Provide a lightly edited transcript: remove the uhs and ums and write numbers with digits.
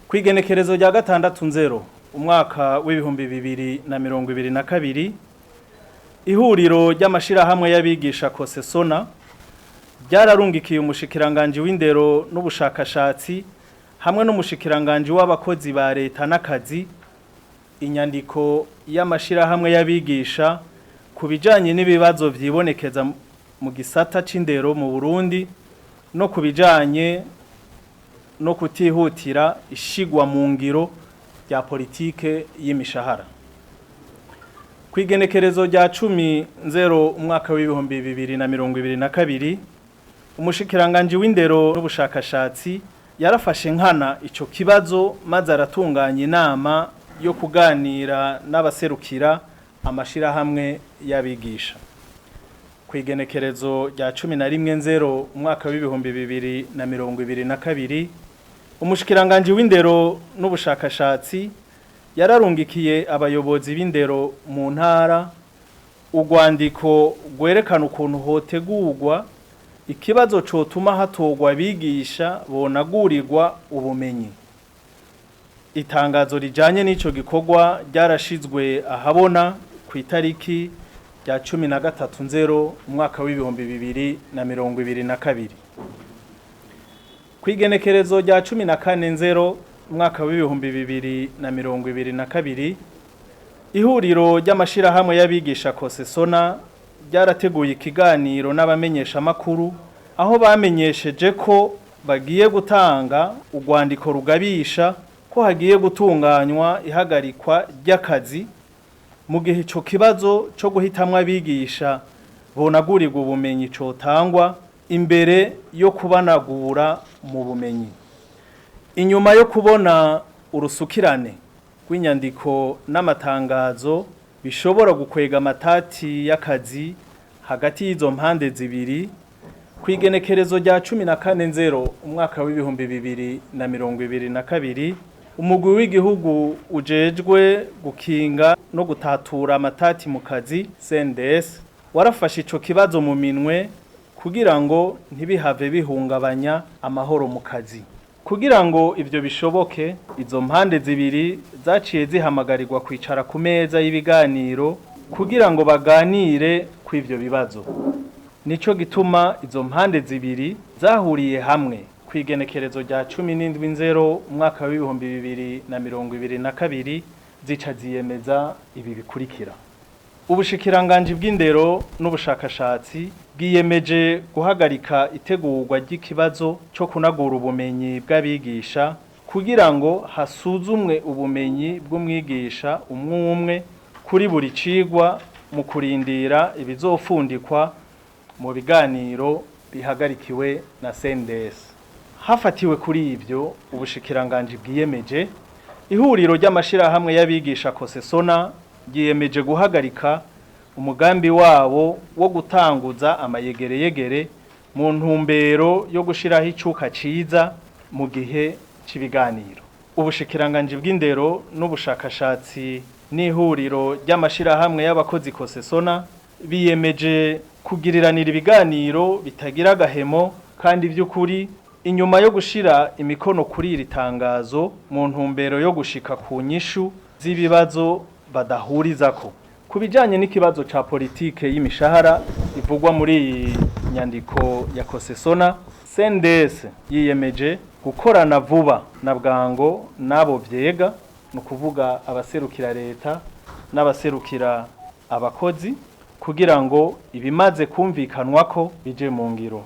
Kwigenekerezo rya 6/0 umwaka w'ibihumbi 2022 ihuriro ry'amashirahamwe y'abigisha kosesona ryararungikiye umushikiranganje w'indero n'ubushakashatsi hamwe n'umushikiranganje w'abakozi ba Reta n'akazi inyandiko y'amashirahamwe y'abigisha kubijanye n'ibibazo vyibonekeza mu gisata c'indero mu Burundi no kubijanye no kutihutira ishigwa mu ngiro rya politike y'imishahara. Kwigenekerezo rya 10/0 umwaka w'ibihumbi 2022 umushikiranganje w'indero n'ubushakashatsi yarafashe nkana ico kibazo maze aratunganya inama yo kuganira n'abaserukira amashirahamwe y'abigisha. Kwigenekerezo rya 11/0 umwaka w'ibihumbi 2022 umushikiranganje w'indero n'ubushakashatsi yararungikiye abayobozi b'indero mu ntara urwandiko rwerekana ukuntu hotegurwa ikibazo cotuma hatogwa abigisha bonagurirwa ubumenyi. Itangazo rijanye n'ico gikorwa ryarashizwe ahabona ku itariki rya 13/0 umwaka w'ibihumbi 2022. Kwigenekerezo rya 14/0 umwaka w'ibihumbi 2022 ihuriro ry'amashirahamwe y'abigisha kosesona ryarateguye ikiganiro n'abamenyesha makuru aho bamenyesheje ko bagiye gutanga urwandiko rugabisha ko hagiye gutunganywa ihagarikwa ry'akazi mu gihe ico kibazo cyo guhitamwa abigisha bonagurirwa ubumenyi cotangwa imbere yo kubanagura mu bumenyi. Inyuma yo kubona urusukirane rw'inyandiko n'amatangazo bishobora gukwega amatati y'akazi hagati y'izo mpande zibiri kwigenekerezo rya 14/0 umwaka w'ibihumbi 2022 umugwi w'igihugu ujejwe gukinga no gutatura amatati mu kazi CNDS warafashe ico kibazo mu minwe kugira ngo ntibihave bihungabanya amahoro mu kazi. Kugira ngo ivyo bishoboke izo mpande zibiri zaciye zihamagarirwa kwicara ku meza y'ibiganiro kugira ngo baganire kw'ivyo bibazo. Nico gituma izo mpande zibiri zahuriye hamwe kwigenekerezo rya 17/0 umwaka w'ibihumbi 2022 zica ziyemeza ibi bikurikira. Ubushikiranganje bw'indero n'ubushakashatsi bwiyemeje guhagarika itegurwa ry'ikibazo cyo kunagura ubumenyi bw'abigisha kugira ngo hasuzumwe ubumenyi bw'umwigisha umwe kuri buri cigwa mu kurindira ibizofundikwa mu biganiro bihagarikiwe na CNDS. Hafatiwe kuri ivyo ubushikiranganje bwiyemeje ihuriro ry'amashirahamwe y'abigisha kosesona giyemeje guhagarika umugambi wabo wo gutanguza amayegereyegere mu ntumbero yo gushiraho icuka ciza mu gihe c'ibiganiro. Ubushikiranganje bw'indero n'ubushakashatsi n'ihuriro ry'amashirahamwe y'abakozi kosesona biyemeje kugiriranira ibiganiro bitagira gahemo kandi by'ukuri inyuma yo gushira imikono kuri iri tangazo mu ntumbero yo gushika ku nyishu z'ibibazo badahurizako. Kubijanye n'ikibazo ca politike y'imishahara ivugwa muri iyi nyandiko ya kosesona CNDS yiyemeje gukorana vuba na bwango nabo vyega no kuvuga abaserukira Reta n'abaserukira abakozi kugira ngo ibimaze kwumvikanwako bije mu ngiro.